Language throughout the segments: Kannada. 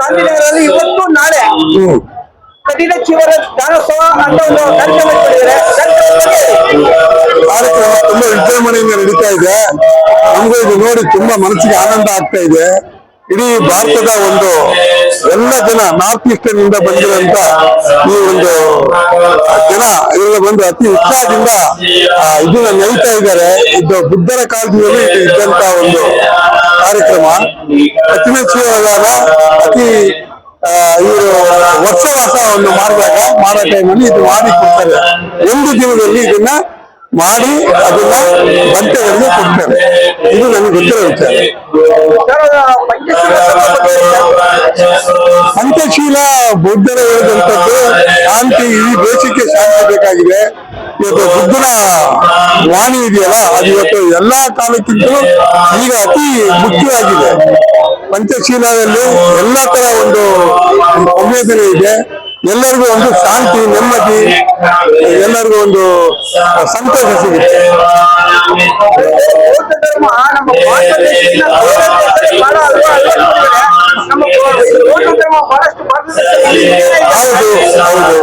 ಗಾಂಧಿನಗರದಲ್ಲಿ ಇವತ್ತು ನಾಳೆ ಕಠಿಣ ಚೀವರ ದಾನೋತ್ಸವ ಅಂತ ಒಂದು ಕಾರ್ಯಕ್ರಮ ಕಾರ್ಯಕ್ರಮ ತುಂಬಾ ವಿಜೃಂಭಣೆಯಿಂದ ನಡೀತಾ ಇದೆ. ನಮಗೂ ಇದು ನೋಡಿ ತುಂಬಾ ಮನಸ್ಸಿಗೆ ಆನಂದ ಆಗ್ತಾ ಇದೆ. ಇಡೀ ಭಾರತದ ಒಂದು ಎಲ್ಲ ಜನ ನಾರ್ತ್ ಈಸ್ಟರ್ನ್ ಇಂದ ಬಂದಿರುವಂತ ಈ ಒಂದು ಜನ ಇದೆಲ್ಲ ಬಂದು ಅತಿ ಉತ್ಸಾಹದಿಂದ ಇದನ್ನ ನಡೀತಾ ಇದ್ದಾರೆ. ಇದು ಬುದ್ಧರ ಕಾಲದಲ್ಲಿ ಇದ್ದಂತ ಒಂದು ಕಾರ್ಯಕ್ರಮ. ಕಠಿಣ ಚೀವರದಾಗ ಅತಿ ಇವರು ವರ್ಷವಾಸವನ್ನು ಮಾಡಿದಾಗ ಮಾಡೋ ಟೈಮಲ್ಲಿ ಇದು ಮಾಡಿ ಕೊಡ್ತಾರೆ. ಒಂದು ದಿನದಲ್ಲಿ ಇದನ್ನ ಮಾಡಿ ಅದನ್ನ ಗಂಟೆಗಳಿಗೆ ಕೊಡ್ತಾರೆ. ಇದು ನನಗೆ ಗೊತ್ತಿರೋ ವಿಚಾರ. ಪಂಚಶೀಲ ಬೌದ್ಧರ ಹೇಳಿದಂಥದ್ದು ಶಾಂತಿ, ಈ ದೇಶಕ್ಕೆ ಶಾಂತಿ ಬೇಕಾಗಿದೆ. ಇವತ್ತು ಬುದ್ಧನ ವಾಣಿ ಇದೆಯಲ್ಲ, ಅದು ಇವತ್ತು ಎಲ್ಲಾ ಕಾಲಕ್ಕಿಂತಲೂ ಈಗ ಅತಿ ಮುಖ್ಯವಾಗಿದೆ. ಪಂಚಶೀಲದಲ್ಲಿ ಎಲ್ಲ ತರ ಒಂದು ಸಂವೇದನೆ ಇದೆ. ಎಲ್ಲರಿಗೂ ಒಂದು ಶಾಂತಿ, ನೆಮ್ಮದಿ, ಎಲ್ಲರಿಗೂ ಒಂದು ಸಂತೋಷ ಸಿಗುತ್ತೆ. ಹೌದು ಹೌದು,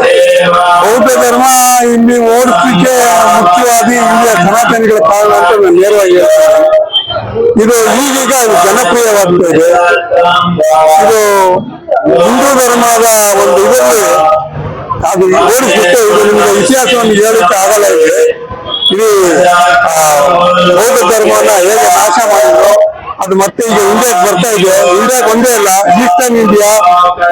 ಬೌದ್ಧ ಧರ್ಮ ಇಲ್ಲಿ ಓಡಿಸ್ಲಿಕ್ಕೆ ಮುಖ್ಯವಾಗಿ ಇಲ್ಲಿಯ ಸನಾತನಿಗಳ ಕಾರಣ ಅಂತ ನಾನು ನೇರವಾಗಿ ಹೇಳ್ತೇನೆ. ಇದು ಈಗೀಗ ಜನಪ್ರಿಯವಾಗ್ತಾ ಇದೆ. ಇದು ಹಿಂದೂ ಧರ್ಮದ ಒಂದು ಇದರಲ್ಲಿ ಅದು ಓಡಿಸ್ಬಿಟ್ಟು ಇದು ನಿಮ್ಗೆ ಇತಿಹಾಸವನ್ನು ಹೇಳಲಿಕ್ಕೆ ಆಗಲ್ಲ. ಇದು ಬೌದ್ಧ ಧರ್ಮವನ್ನ ಹೇಗೆ ನಾಶ ಮಾಡಿದ್ರು ಅದು ಮತ್ತೆ ಈಗ ಇಂಡಿಯಾಕ್ಕೆ ಬರ್ತಾ ಇದೆ. ಇಂಡಿಯಾಕ್ಕೆ ಒಂದೇ ಅಲ್ಲ, ಈಸ್ಟರ್ನ್ ಇಂಡಿಯಾ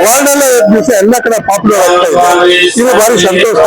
ವರ್ಲ್ಡ್ ಅಲ್ಲೇ ದಿವಸ ಎಲ್ಲ ಕಡೆ ಪಾಪ್ಯುಲರ್ ಆಗ್ತಾ ಇದೆ. ಇದು ಭಾರಿ ಸಂತೋಷ.